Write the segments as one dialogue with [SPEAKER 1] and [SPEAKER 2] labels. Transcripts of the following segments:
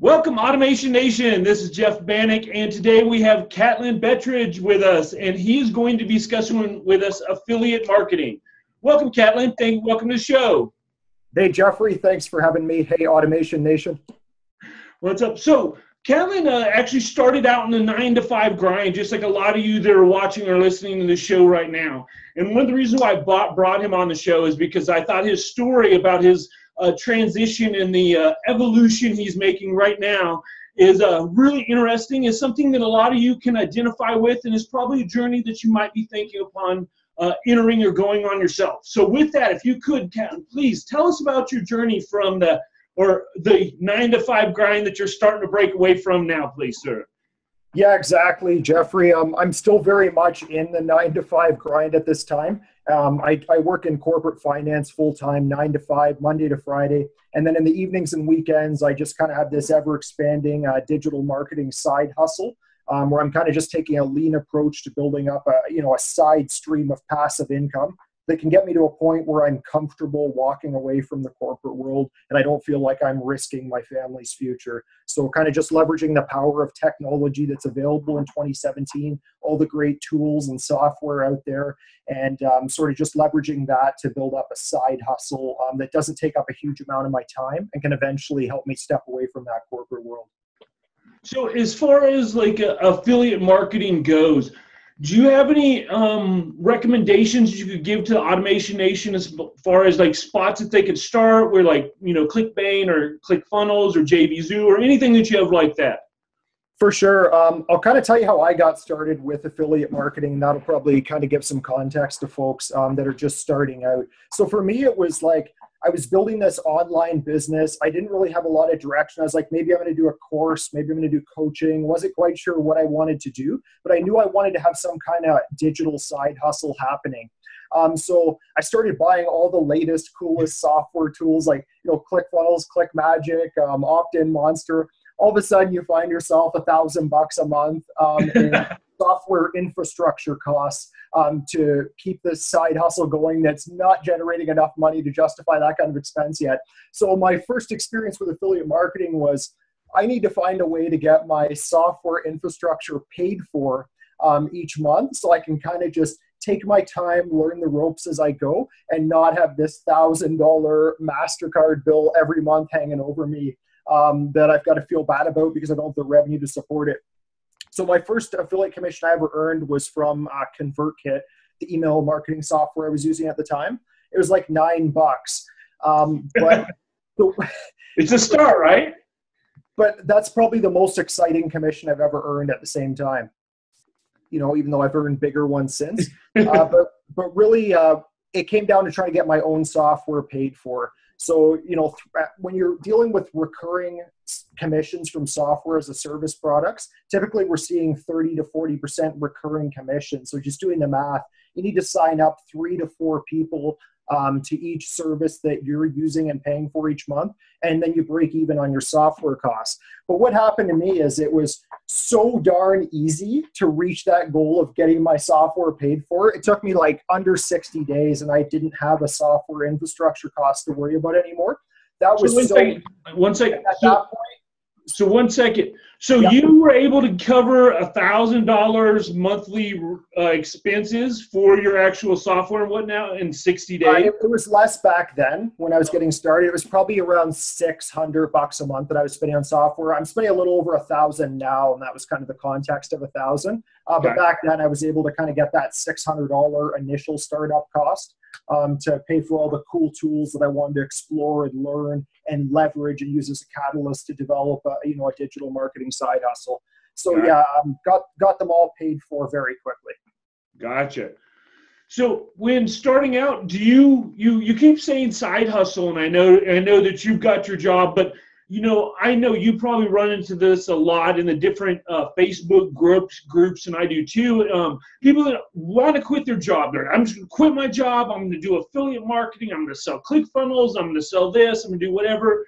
[SPEAKER 1] Welcome, Automation Nation. This is Jeff Bannock, and today we have Catlin Bettridge with us, and he's going to be discussing with us affiliate marketing. Welcome, Catlin. Welcome to the show.
[SPEAKER 2] Hey, Jeffrey. Thanks for having me. Hey, Automation Nation.
[SPEAKER 1] What's up? So, Catlin actually started out in the 9-to-5 grind, just like a lot of you that are watching or listening to the show right now. And one of the reasons why I brought him on the show is because I thought his story about his transition and the evolution he's making right now is really interesting. It's something that a lot of you can identify with, and it's probably a journey that you might be thinking upon entering or going on yourself. So with that, if you could, Catlin, please tell us about your journey from the 9-to-5 grind that you're starting to break away from now, please, sir.
[SPEAKER 2] Yeah, exactly, Jeffrey. I'm still very much in the 9-to-5 grind at this time. I work in corporate finance full-time, 9 to 5, Monday to Friday. And then in the evenings and weekends, I just kind of have this ever-expanding digital marketing side hustle where I'm kind of just taking a lean approach to building up a side stream of passive income that can get me to a point where I'm comfortable walking away from the corporate world and I don't feel like I'm risking my family's future. So kind of just leveraging the power of technology that's available in 2017, all the great tools and software out there, and sort of just leveraging that to build up a side hustle that doesn't take up a huge amount of my time and can eventually help me step away from that corporate world.
[SPEAKER 1] So as far as like affiliate marketing goes, do you have any recommendations you could give to the Automation Nation as far as like spots that they could start where, like, ClickBank or ClickFunnels or JVZoo or anything that you have like that?
[SPEAKER 2] For sure. I'll kind of tell you how I got started with affiliate marketing. That'll probably kind of give some context to folks that are just starting out. So for me, it was like I was building this online business. I didn't really have a lot of direction. I was like, maybe I'm going to do a course. Maybe I'm going to do coaching. Wasn't quite sure what I wanted to do, but I knew I wanted to have some kind of digital side hustle happening. So I started buying all the latest, coolest software tools like, ClickFunnels, ClickMagick, Opt-in Monster. All of a sudden you find yourself $1,000 a month in software infrastructure costs to keep this side hustle going that's not generating enough money to justify that kind of expense yet. So my first experience with affiliate marketing was I need to find a way to get my software infrastructure paid for each month so I can kind of just take my time, learn the ropes as I go, and not have this $1,000 MasterCard bill every month hanging over me that I've got to feel bad about because I don't have the revenue to support it. So my first affiliate commission I ever earned was from ConvertKit, the email marketing software I was using at the time. It was like $9. But
[SPEAKER 1] it's a start, right?
[SPEAKER 2] But that's probably the most exciting commission I've ever earned at the same time. Even though I've earned bigger ones since. But really, it came down to trying to get my own software paid for. So, when you're dealing with recurring commissions from software as a service products, typically we're seeing 30 to 40% recurring commission. So just doing the math, you need to sign up 3 to 4 people to each service that you're using and paying for each month, and then you break even on your software costs. But what happened to me is it was so darn easy to reach that goal of getting my software paid for. It took me like under 60 days, and I didn't have a software infrastructure cost to worry about anymore. That was
[SPEAKER 1] one second.
[SPEAKER 2] At that point.
[SPEAKER 1] So 1 second. So yeah. You were able to cover $1,000 monthly expenses for your actual software and whatnot in 60 days?
[SPEAKER 2] It was less back then when I was getting started. It was probably around $600 a month that I was spending on software. I'm spending a little over $1,000 now, and that was kind of the context of $1,000. But back then I was able to kind of get that $600 initial startup cost to pay for all the cool tools that I wanted to explore and learn and leverage and use as a catalyst to develop a digital marketing side hustle. So got them all paid for very quickly.
[SPEAKER 1] Gotcha. So when starting out, do you keep saying side hustle, and I know that you've got your job, but I know you probably run into this a lot in the different Facebook groups, and I do too. People that want to quit their job. I'm just going to quit my job. I'm going to do affiliate marketing. I'm going to sell ClickFunnels. I'm going to sell this. I'm going to do whatever.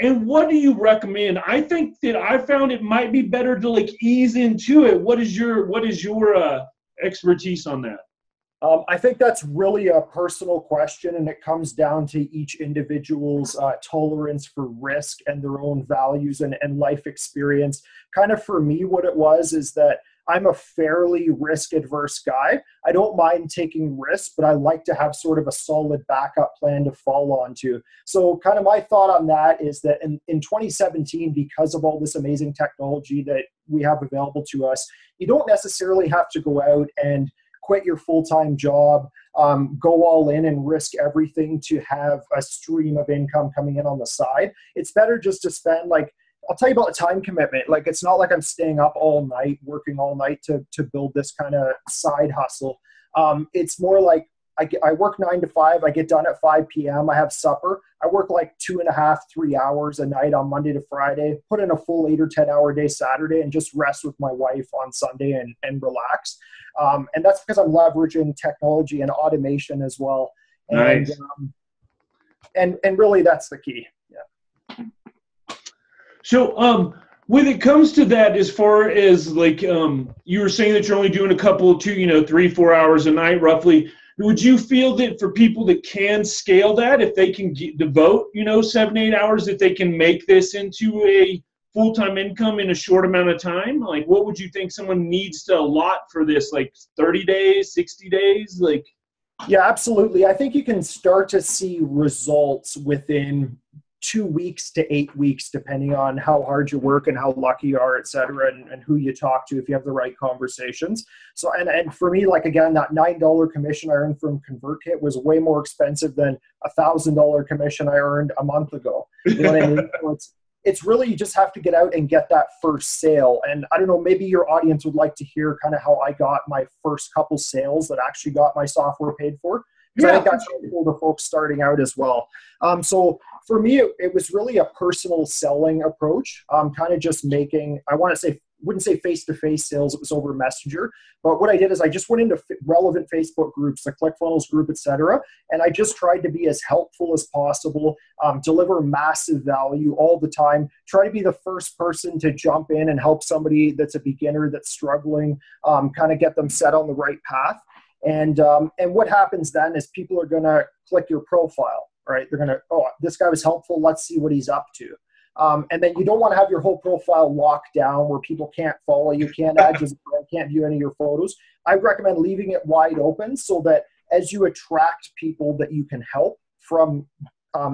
[SPEAKER 1] And what do you recommend? I think that I found it might be better to like ease into it. What is your expertise on that?
[SPEAKER 2] I think that's really a personal question, and it comes down to each individual's tolerance for risk and their own values and life experience. Kind of for me, what it was is that I'm a fairly risk-adverse guy. I don't mind taking risks, but I like to have sort of a solid backup plan to fall onto. So kind of my thought on that is that in 2017, because of all this amazing technology that we have available to us, you don't necessarily have to go out and quit your full-time job, go all in and risk everything to have a stream of income coming in on the side. It's better just to spend, like, I'll tell you about the time commitment. Like, it's not like I'm staying up all night, working all night to build this kind of side hustle. It's more like I work 9 to 5. I get done at 5 p.m. I have supper. I work like 2.5, 3 hours a night on Monday to Friday, put in a full 8 or 10 hour day Saturday, and just rest with my wife on Sunday and relax. And that's because I'm leveraging technology and automation as well. And,
[SPEAKER 1] nice.
[SPEAKER 2] And really that's the key. Yeah.
[SPEAKER 1] So when it comes to that, as far as like you were saying that you're only doing a couple, 2, 3, 4 hours a night roughly, would you feel that for people that can scale that, if they can devote 7, 8 hours, that they can make this into a full-time income in a short amount of time? Like, what would you think someone needs to allot for this? Like 30 days, 60 days? Like,
[SPEAKER 2] yeah, absolutely. I think you can start to see results within 2 weeks to 8 weeks, depending on how hard you work and how lucky you are, et cetera, and who you talk to if you have the right conversations. So, and for me, like, again, that $9 commission I earned from ConvertKit was way more expensive than $1,000 commission I earned a month ago. You know what I mean? So it's really, you just have to get out and get that first sale. And I don't know, maybe your audience would like to hear kind of how I got my first couple sales that actually got my software paid for. Because I think that's cool to folks starting out as well. So for me, it was really a personal selling approach. Kind of just making, wouldn't say face-to-face sales, it was over Messenger. But what I did is I just went into relevant Facebook groups, the ClickFunnels group, et cetera. And I just tried to be as helpful as possible, deliver massive value all the time, try to be the first person to jump in and help somebody that's a beginner that's struggling, kind of get them set on the right path. And what happens then is people are going to click your profile, right? They're going to, oh, this guy was helpful. Let's see what he's up to. And then you don't want to have your whole profile locked down where people can't follow you, can't add you, can't view any of your photos. I recommend leaving it wide open so that as you attract people that you can help from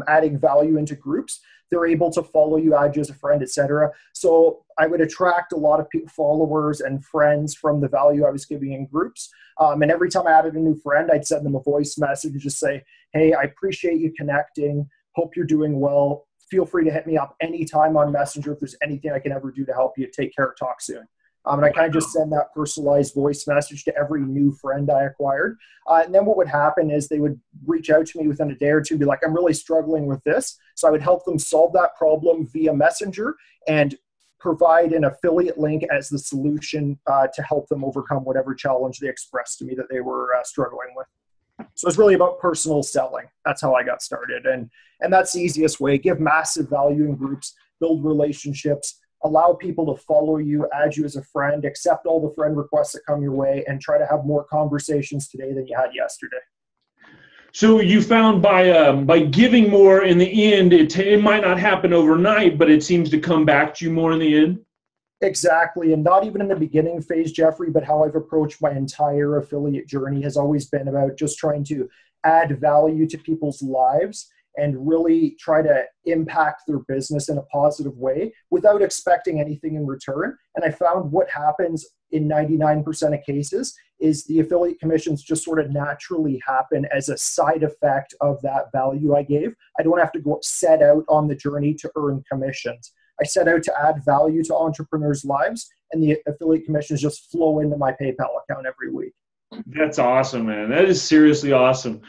[SPEAKER 2] adding value into groups, they're able to follow you, add you as a friend, etc. So I would attract a lot of followers and friends from the value I was giving in groups. And every time I added a new friend, I'd send them a voice message and just say, hey, I appreciate you connecting. Hope you're doing well. Feel free to hit me up anytime on Messenger if there's anything I can ever do to help you. Take care. Talk soon. And I kind of just send that personalized voice message to every new friend I acquired. And then what would happen is they would reach out to me within a day or two and be like, I'm really struggling with this. So I would help them solve that problem via Messenger and provide an affiliate link as the solution to help them overcome whatever challenge they expressed to me that they were struggling with. So it's really about personal selling. That's how I got started. And that's the easiest way. Give massive value in groups, build relationships, allow people to follow you, add you as a friend, accept all the friend requests that come your way, and try to have more conversations today than you had yesterday.
[SPEAKER 1] So you found by giving more in the end, it might not happen overnight, but it seems to come back to you more in the end?
[SPEAKER 2] Exactly. And not even in the beginning phase, Jeffrey, but how I've approached my entire affiliate journey has always been about just trying to add value to people's lives and really try to impact their business in a positive way without expecting anything in return. And I found what happens in 99% of cases is the affiliate commissions just sort of naturally happen as a side effect of that value I gave. I don't have to go set out on the journey to earn commissions. I set out to add value to entrepreneurs' lives, and the affiliate commissions just flow into my PayPal account every week.
[SPEAKER 1] That's awesome, man. That is seriously awesome.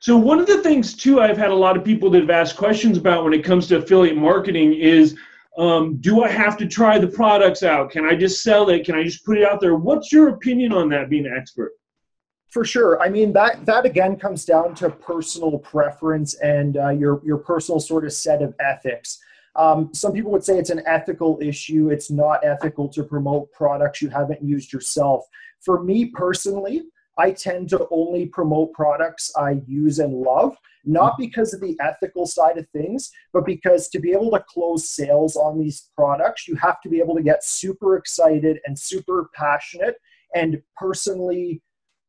[SPEAKER 1] So one of the things, too, I've had a lot of people that have asked questions about when it comes to affiliate marketing is, do I have to try the products out? Can I just sell it? Can I just put it out there? What's your opinion on that, being an expert?
[SPEAKER 2] For sure. I mean, that again comes down to personal preference and your personal sort of set of ethics. Some people would say it's an ethical issue. It's not ethical to promote products you haven't used yourself. For me personally, I tend to only promote products I use and love, not because of the ethical side of things, but because to be able to close sales on these products, you have to be able to get super excited and super passionate and personally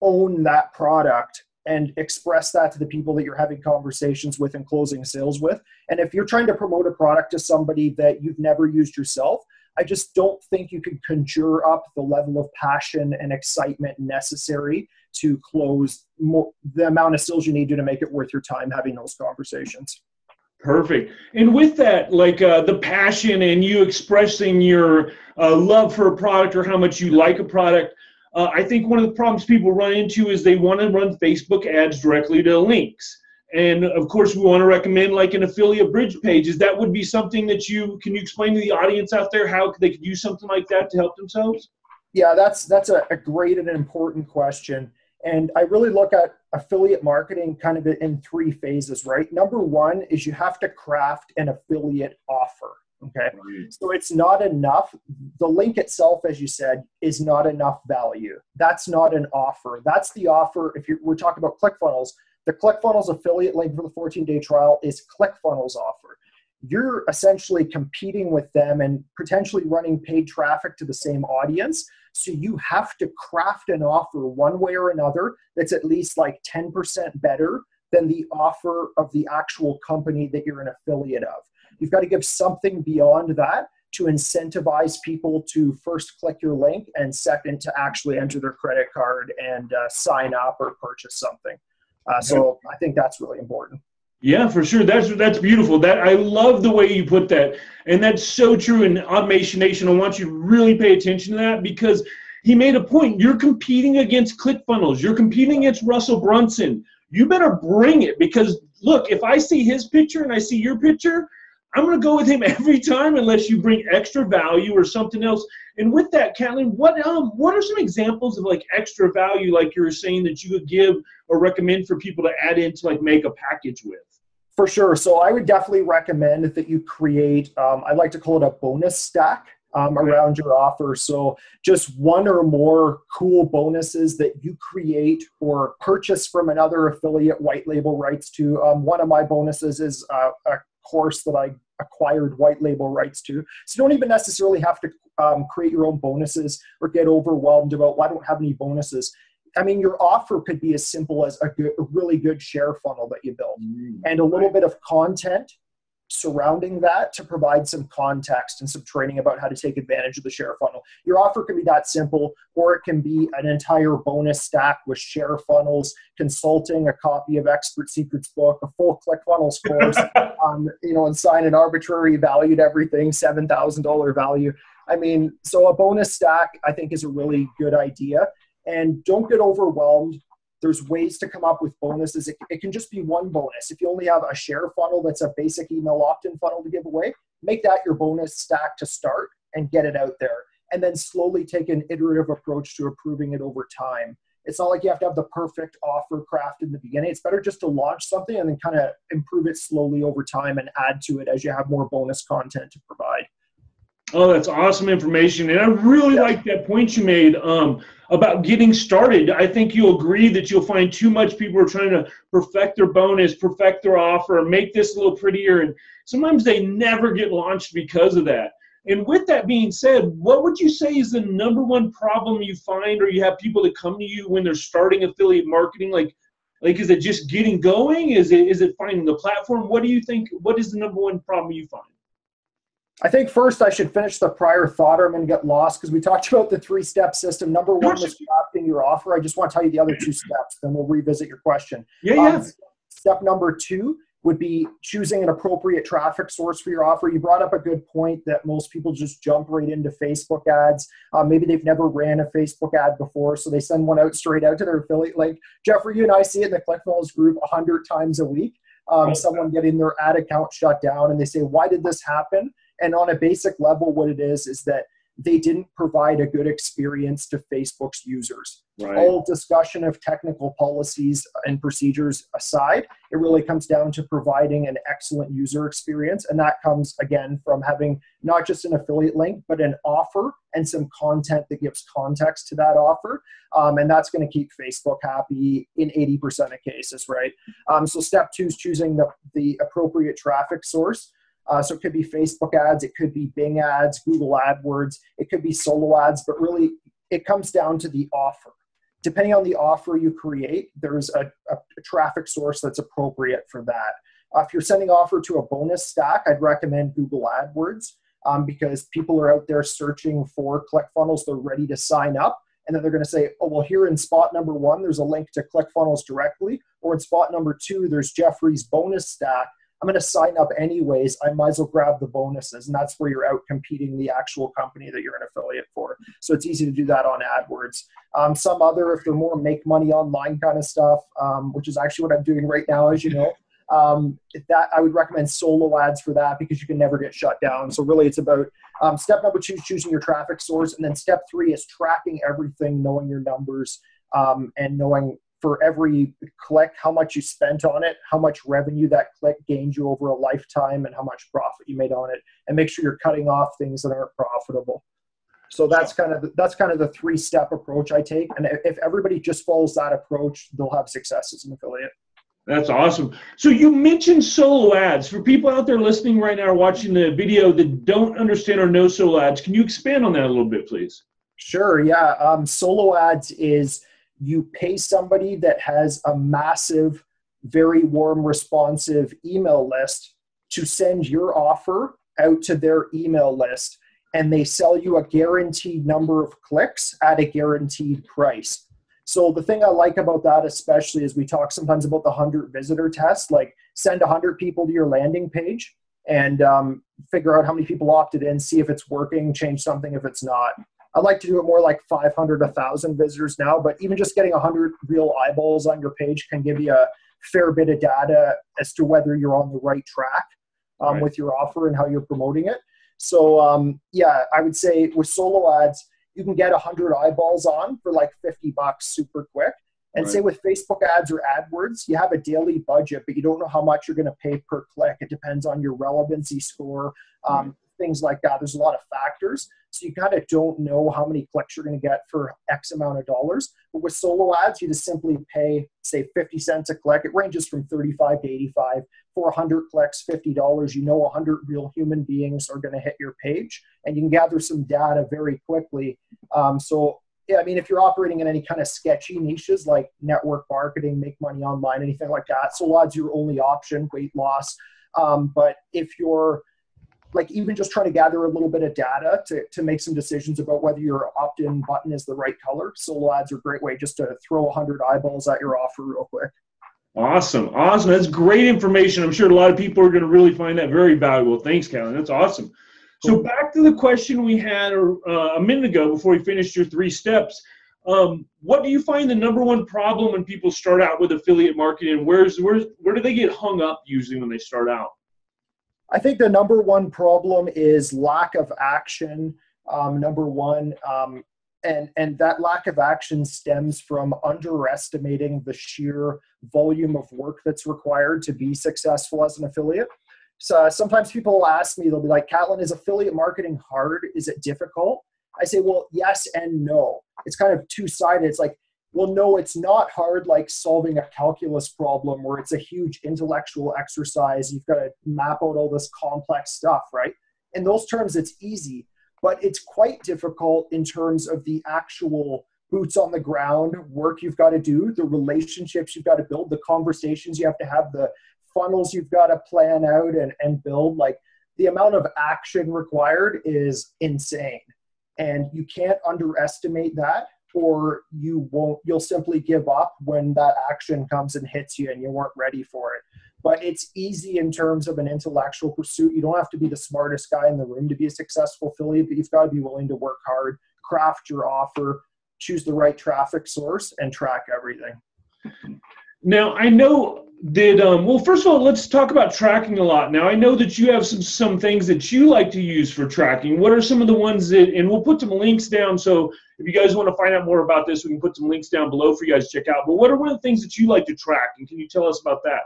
[SPEAKER 2] own that product and express that to the people that you're having conversations with and closing sales with. And if you're trying to promote a product to somebody that you've never used yourself, I just don't think you can conjure up the level of passion and excitement necessary to close the amount of sales you need to make it worth your time having those conversations.
[SPEAKER 1] Perfect. And with that, like the passion and you expressing your love for a product or how much you like a product, I think one of the problems people run into is they want to run Facebook ads directly to links. And of course, we want to recommend like an affiliate bridge page. Is that would be something that can you explain to the audience out there how they could use something like that to help themselves?
[SPEAKER 2] Yeah, that's a great and important question. And I really look at affiliate marketing kind of in three phases, right? Number one is you have to craft an affiliate offer. Okay. Right. So it's not enough. The link itself, as you said, is not enough value. That's not an offer. That's the offer. If we're talking about ClickFunnels, the ClickFunnels affiliate link for the 14-day trial is ClickFunnels offer. You're essentially competing with them and potentially running paid traffic to the same audience. So you have to craft an offer one way or another that's at least like 10% better than the offer of the actual company that you're an affiliate of. You've got to give something beyond that to incentivize people to first click your link and second to actually enter their credit card and sign up or purchase something. So I think that's really important.
[SPEAKER 1] Yeah, for sure. That's beautiful. I love the way you put that. And that's so true in Automation Nation. I want you to really pay attention to that because he made a point. You're competing against ClickFunnels. You're competing against Russell Brunson. You better bring it because look, if I see his picture and I see your picture, I'm going to go with him every time unless you bring extra value or something else. And with that, Catlin, what are some examples of like extra value, like you were saying, that you would give or recommend for people to add in to like make a package with?
[SPEAKER 2] For sure. So I would definitely recommend that you create, I like to call it a bonus stack around your offer. So just one or more cool bonuses that you create or purchase from another affiliate white label rights to. One of my bonuses is a course that I acquired white label rights to. So you don't even necessarily have to create your own bonuses or get overwhelmed about, well, I don't have any bonuses. I mean, your offer could be as simple as a really good share funnel that you build and a little bit of content surrounding that to provide some context and some training about how to take advantage of the share funnel. Your offer can be that simple, or it can be an entire bonus stack with share funnels, consulting, a copy of Expert Secrets book, a full ClickFunnels course, and sign an arbitrary valued everything, $7,000 value. I mean, so a bonus stack, I think, is a really good idea. And don't get overwhelmed. There's ways to come up with bonuses. It can just be one bonus. If you only have a share funnel that's a basic email opt-in funnel to give away, make that your bonus stack to start and get it out there. And then slowly take an iterative approach to improving it over time. It's not like you have to have the perfect offer crafted in the beginning. It's better just to launch something and then kind of improve it slowly over time and add to it as you have more bonus content to provide.
[SPEAKER 1] Oh, that's awesome information. And I really like that point you made about getting started. I think you'll agree that you'll find too much people are trying to perfect their bonus, perfect their offer, make this a little prettier. And sometimes they never get launched because of that. And with that being said, what would you say is the number one problem you find, or you have people that come to you when they're starting affiliate marketing? Like is it just getting going? Is it finding the platform? What do you think? What is the number one problem you find?
[SPEAKER 2] I think first I should finish the prior thought, or I'm going to get lost, because we talked about the 3-step system. Number one was crafting your offer. I just want to tell you the other 2 steps, then we'll revisit your question. Step number 2 would be choosing an appropriate traffic source for your offer. You brought up a good point that most people just jump right into Facebook ads. Maybe they've never ran a Facebook ad before, so they send one out straight out to their affiliate link. Jeffrey, you and I see it in the ClickFunnels group 100 times a week. Someone getting their ad account shut down, and they say, why did this happen? And on a basic level, what it is that they didn't provide a good experience to Facebook's users.
[SPEAKER 1] Right.
[SPEAKER 2] All discussion of technical policies and procedures aside, it really comes down to providing an excellent user experience. And that comes, again, from having not just an affiliate link, but an offer and some content that gives context to that offer. And that's going to keep Facebook happy in 80% of cases, right? So step 2 is choosing the appropriate traffic source. So it could be Facebook ads, it could be Bing ads, Google AdWords, it could be solo ads, but really it comes down to the offer. Depending on the offer you create, there's a traffic source that's appropriate for that. If you're sending offer to a bonus stack, I'd recommend Google AdWords because people are out there searching for ClickFunnels. They're ready to sign up. And then they're going to say, oh, well, here in spot number 1, there's a link to ClickFunnels directly. Or in spot number 2, there's Jeffrey's bonus stack. I'm going to sign up anyways. I might as well grab the bonuses. And that's where you're out competing the actual company that you're an affiliate for. So it's easy to do that on AdWords. Some other, if they're more make money online kind of stuff, which is actually what I'm doing right now, as you know, that I would recommend solo ads for that because you can never get shut down. So really it's about step number 2 is choosing your traffic source. And then step 3 is tracking everything, knowing your numbers, and knowing for every click, how much you spent on it, how much revenue that click gained you over a lifetime, and how much profit you made on it, and make sure you're cutting off things that aren't profitable. So that's kind of the 3-step approach I take. And if everybody just follows that approach, they'll have success as an affiliate.
[SPEAKER 1] That's awesome. So you mentioned solo ads. For people out there listening right now or watching the video that don't understand or know solo ads, can you expand on that a little bit, please?
[SPEAKER 2] Sure, yeah. Solo ads is you pay somebody that has a massive, very warm, responsive email list to send your offer out to their email list, and they sell you a guaranteed number of clicks at a guaranteed price. So the thing I like about that especially is we talk sometimes about the 100 visitor test, like send 100 people to your landing page and figure out how many people opted in, see if it's working, change something if it's not. I like to do it more like 500, 1,000 visitors now, but even just getting 100 real eyeballs on your page can give you a fair bit of data as to whether you're on the right track with your offer and how you're promoting it. So yeah, I would say with solo ads, you can get 100 eyeballs on for like $50 super quick. And say with Facebook ads or AdWords, you have a daily budget, but you don't know how much you're going to pay per click. It depends on your relevancy score, things like that. There's a lot of factors. So you kind of don't know how many clicks you're going to get for X amount of dollars. But with solo ads, you just simply pay, say, 50 cents a click. It ranges from 35 to 85. For 100 clicks, $50. You know 100 real human beings are going to hit your page, and you can gather some data very quickly. So yeah, I mean, if you're operating in any kind of sketchy niches like network marketing, make money online, anything like that, solo ads your only option, weight loss. But if you're like even just trying to gather a little bit of data to make some decisions about whether your opt-in button is the right color, solo ads are a great way just to throw 100 eyeballs at your offer real quick.
[SPEAKER 1] Awesome. Awesome. That's great information. I'm sure a lot of people are going to really find that very valuable. Thanks, Catlin. That's awesome. So back to the question we had a minute ago before we finished your 3 steps. What do you find the #1 problem when people start out with affiliate marketing? Where do they get hung up usually when they start out?
[SPEAKER 2] I think the #1 problem is lack of action, number one. And that lack of action stems from underestimating the sheer volume of work that's required to be successful as an affiliate. So sometimes people will ask me, they'll be like, Catlin, is affiliate marketing hard? Is it difficult? I say, well, yes and no. It's kind of two-sided. It's like, well, no, it's not hard like solving a calculus problem where it's a huge intellectual exercise. You've got to map out all this complex stuff, right? In those terms, it's easy, but it's quite difficult in terms of the actual boots on the ground work you've got to do, the relationships you've got to build, the conversations you have to have, the funnels you've got to plan out and build. Like the amount of action required is insane. And you can't underestimate that, or you'll simply give up when that action comes and hits you and you weren't ready for it. But it's easy in terms of an intellectual pursuit. You don't have to be the smartest guy in the room to be a successful affiliate, but you've got to be willing to work hard, craft your offer, choose the right traffic source, and track everything.
[SPEAKER 1] Now, I know well, first of all, let's talk about tracking a lot. Now, I know that you have some things that you like to use for tracking. What are some of the ones that, and we'll put some links down, so if you guys want to find out more about this, we can put some links down below for you guys to check out. But what are one of the things that you like to track, and can you tell us about that?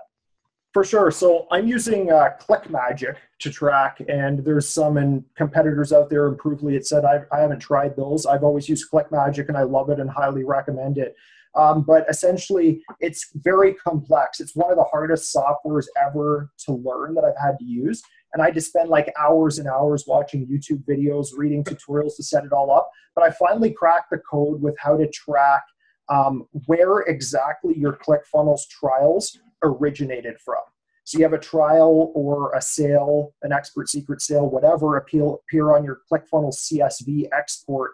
[SPEAKER 2] For sure. So I'm using ClickMagick to track, and there's some competitors out there, Improvely, it said. I haven't tried those. I've always used ClickMagick, and I love it and highly recommend it. But essentially, it's very complex. It's one of the hardest softwares ever to learn that I've had to use. And I just spend like hours and hours watching YouTube videos, reading tutorials to set it all up. But I finally cracked the code with how to track where exactly your ClickFunnels trials originated from. So you have a trial or a sale, an expert secret sale, whatever, appear on your ClickFunnels CSV export.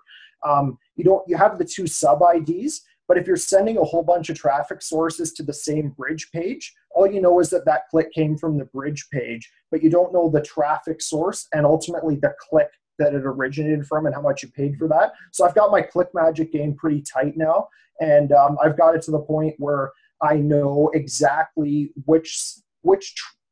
[SPEAKER 2] You have the two sub IDs, but if you're sending a whole bunch of traffic sources to the same bridge page, all you know is that that click came from the bridge page, but you don't know the traffic source and ultimately the click that it originated from and how much you paid for that. So I've got my ClickMagick game pretty tight now, and I've got it to the point where I know exactly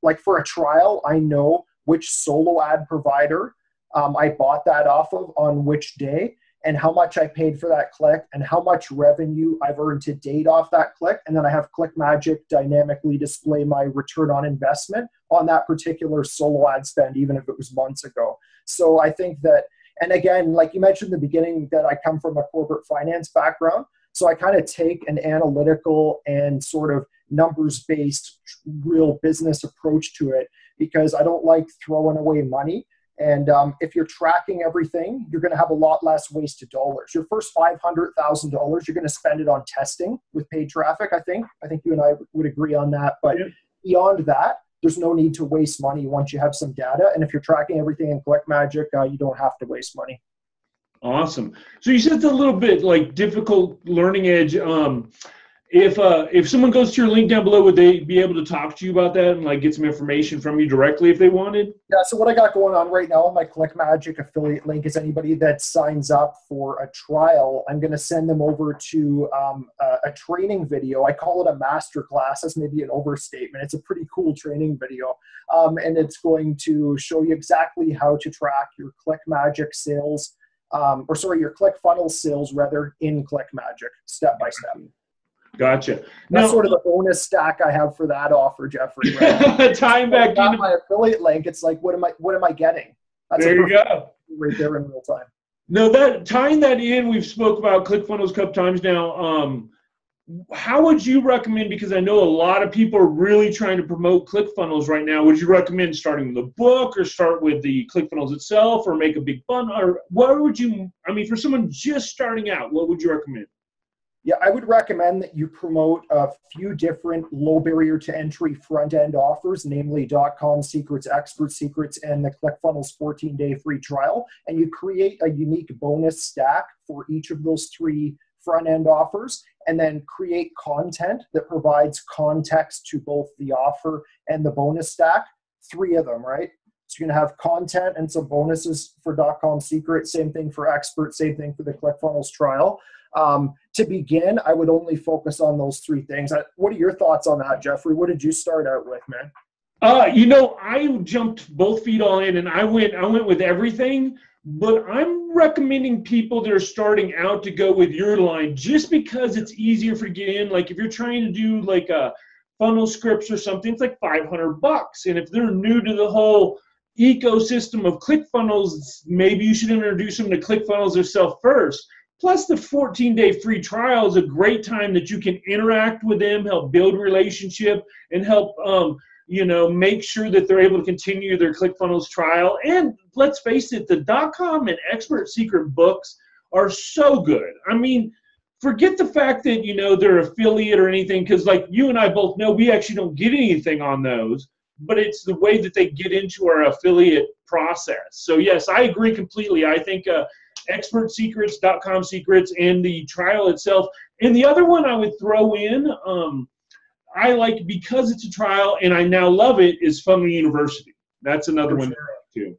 [SPEAKER 2] like for a trial, I know which solo ad provider I bought that off of on which day, and how much I paid for that click, and how much revenue I've earned to date off that click. And then I have ClickMagick dynamically display my return on investment on that particular solo ad spend, even if it was months ago. So I think that, and again, like you mentioned in the beginning, that I come from a corporate finance background. So I kind of take an analytical and sort of numbers-based real business approach to it, because I don't like throwing away money. And if you're tracking everything, you're going to have a lot less wasted dollars. Your first $500,000, you're going to spend it on testing with paid traffic, I think. I think you and I would agree on that. But beyond that, there's no need to waste money once you have some data. And if you're tracking everything in ClickMagick, you don't have to waste money.
[SPEAKER 1] Awesome. So you said it's a little bit like difficult learning edge. If someone goes to your link down below, would they be able to talk to you about that and like get some information from you directly if they wanted? Yeah,
[SPEAKER 2] so what I got going on right now on my ClickMagick affiliate link is anybody that signs up for a trial, I'm going to send them over to a training video. I call it a master class. That's maybe an overstatement. It's a pretty cool training video. And it's going to show you exactly how to track your ClickMagick sales, your ClickFunnels sales rather, in ClickMagick, step by step.
[SPEAKER 1] Gotcha.
[SPEAKER 2] That's sort of the bonus stack I have for that offer, Jeffrey. Right?
[SPEAKER 1] Tying back
[SPEAKER 2] into my affiliate link, it's like, what am I getting? That's
[SPEAKER 1] there you go.
[SPEAKER 2] Right there in real time.
[SPEAKER 1] No, tying that in, we've spoke about ClickFunnels a couple times now. How would you recommend, because I know a lot of people are really trying to promote ClickFunnels right now, would you recommend starting with a book or start with the ClickFunnels itself or make a big bundle? Or what would you, for someone just starting out, what would you recommend?
[SPEAKER 2] Yeah, I would recommend that you promote a few different low barrier to entry front-end offers, namely .com secrets, expert secrets, and the ClickFunnels 14-day free trial. And you create a unique bonus stack for each of those three front-end offers, and then create content that provides context to both the offer and the bonus stack, 3 of them, right? So you're going to have content and some bonuses for .com secret, same thing for expert, same thing for the ClickFunnels trial. To begin, I would only focus on those 3 things. What are your thoughts on that, Jeffrey? What did you start out with, man?
[SPEAKER 1] I jumped both feet all in, and I went with everything. But I'm recommending people that are starting out to go with your line, just because it's easier for you to get in. Like if you're trying to do like a funnel scripts or something, it's like $500. And if they're new to the whole ecosystem of ClickFunnels, maybe you should introduce them to ClickFunnels themselves first. Plus, the 14-day free trial is a great time that you can interact with them, help build a relationship, and help make sure that they're able to continue their ClickFunnels trial. And let's face it, the .com and expert secret books are so good. Forget the fact that they're affiliate or anything, because like you and I both know, we actually don't get anything on those. But it's the way that they get into our affiliate process. So yes, I agree completely. I think expert secrets, .com secrets, and the trial itself. And the other one I would throw in, I like, because it's a trial and I now love it, is Funnel University. That's another one too.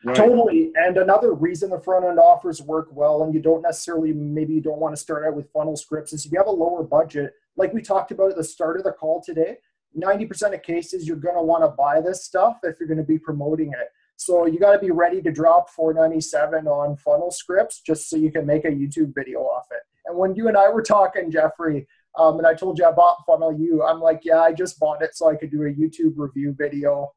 [SPEAKER 1] Right?
[SPEAKER 2] Totally. And another reason the front end offers work well, and you don't necessarily, maybe you don't want to start out with funnel scripts, is if you have a lower budget, like we talked about at the start of the call today, 90% of cases, you're going to want to buy this stuff if you're going to be promoting it. So you got to be ready to drop $4.97 on funnel scripts just so you can make a YouTube video off it. And when you and I were talking, Jeffrey, and I told you I bought Funnel U, I'm like, yeah, I just bought it so I could do a YouTube review video,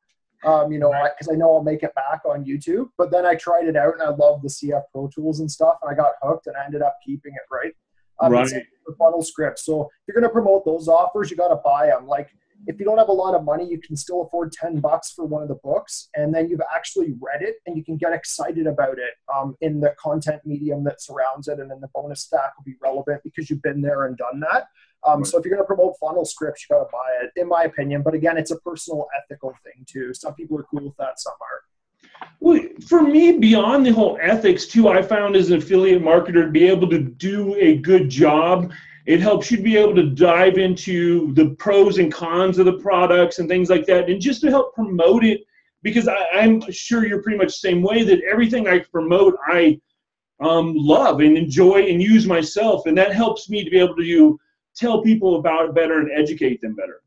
[SPEAKER 2] you know, because I know I'll make it back on YouTube. But then I tried it out and I love the CF Pro Tools and stuff, and I got hooked and I ended up keeping it, right? Right. For funnel scripts. So if you're going to promote those offers, you got to buy them. Like, if you don't have a lot of money, you can still afford $10 for one of the books, and then you've actually read it and you can get excited about it in the content medium that surrounds it, and then the bonus stack will be relevant because you've been there and done that. So if you're going to promote funnel scripts, you got to buy it, in my opinion. But again, it's a personal ethical thing too. Some people are cool with that, some aren't.
[SPEAKER 1] Well, for me, beyond the whole ethics too, I found as an affiliate marketer to be able to do a good job, it helps you to be able to dive into the pros and cons of the products and things like that, and just to help promote it, because I'm sure you're pretty much the same way, that everything I promote, I love and enjoy and use myself, and that helps me to be able to tell people about it better and educate them better.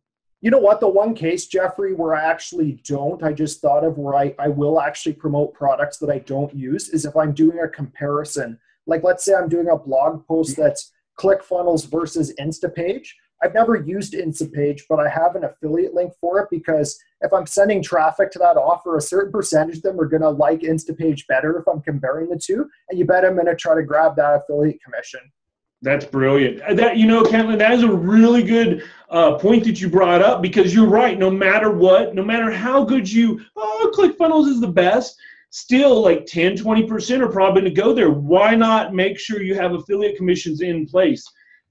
[SPEAKER 2] You know what? The one case, Jeffrey, where I actually don't, I just thought of where I will actually promote products that I don't use is if I'm doing a comparison. Like, let's say I'm doing a blog post that's ClickFunnels versus Instapage. I've never used Instapage, but I have an affiliate link for it, because if I'm sending traffic to that offer, a certain percentage of them are going to like Instapage better if I'm comparing the two. And you bet I'm going to try to grab that affiliate commission.
[SPEAKER 1] That's brilliant. That, you know, Catlin, that is a really good point that you brought up, because you're right. No matter what, no matter how good ClickFunnels is the best, still like 10, 20% are probably going to go there. Why not make sure you have affiliate commissions in place?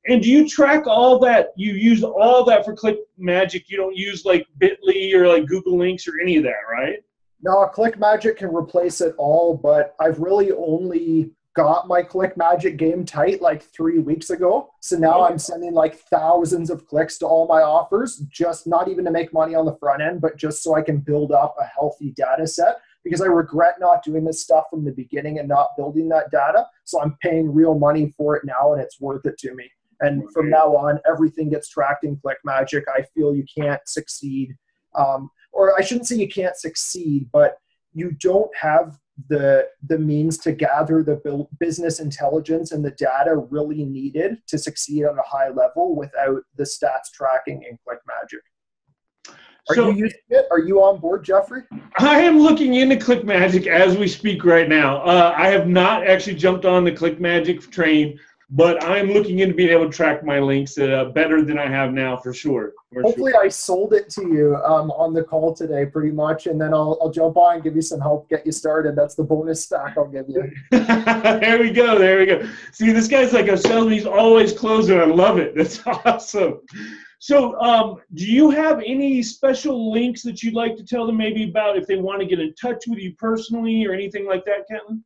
[SPEAKER 1] And do you track all that? You use all that for ClickMagick? You don't use like Bitly or like Google Links or any of that, right?
[SPEAKER 2] No, ClickMagick can replace it all, but I've really only got my ClickMagick game tight like 3 weeks ago. So now I'm sending like thousands of clicks to all my offers, just not even to make money on the front end, but just so I can build up a healthy data set, because I regret not doing this stuff from the beginning and not building that data. So I'm paying real money for it now, and it's worth it to me. And from now on, everything gets tracked in ClickMagick. I feel you can't succeed. Or I shouldn't say you can't succeed, but you don't have the means to gather the business intelligence and the data really needed to succeed on a high level without the stats tracking in ClickMagick. Are you using it? Are you on board, Jeffrey?
[SPEAKER 1] I am looking into ClickMagick as we speak right now. I have not actually jumped on the ClickMagick train, but I'm looking into being able to track my links better than I have now, for sure.
[SPEAKER 2] Hopefully I sold it to you on the call today pretty much, and then I'll jump on and give you some help, get you started. That's the bonus stack I'll give you.
[SPEAKER 1] There we go. There we go. See, this guy's like a salesman. He's always closing. I love it. That's awesome. So do you have any special links that you'd like to tell them maybe about if they want to get in touch with you personally or anything like that, Catlin?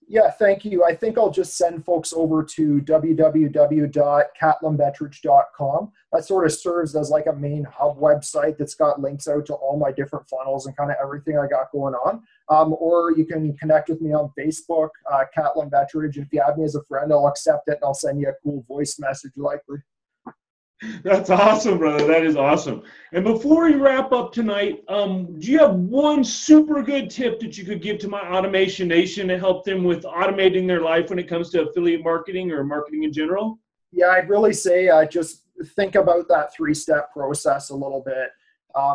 [SPEAKER 2] Yeah, thank you. I think I'll just send folks over to www.catlinbettridge.com. That sort of serves as like a main hub website that's got links out to all my different funnels and kind of everything I got going on. Or you can connect with me on Facebook, Catlin Bettridge. If you add me as a friend, I'll accept it and I'll send you a cool voice message likely.
[SPEAKER 1] That's awesome, brother. That is awesome. And before we wrap up tonight, do you have one super good tip that you could give to my Automation Nation to help them with automating their life when it comes to affiliate marketing or marketing in general?
[SPEAKER 2] Yeah, I'd really say just think about that 3-step process a little bit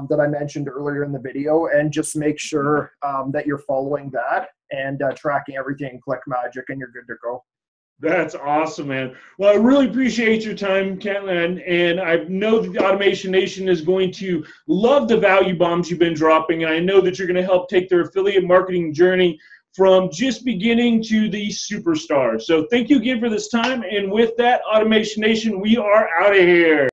[SPEAKER 2] that I mentioned earlier in the video, and just make sure that you're following that and tracking everything in ClickMagick, and you're good to go.
[SPEAKER 1] That's awesome, man. Well, I really appreciate your time, Catlin, and I know that the Automation Nation is going to love the value bombs you've been dropping, and I know that you're going to help take their affiliate marketing journey from just beginning to the superstar. So thank you again for this time, and with that, Automation Nation, we are out of here.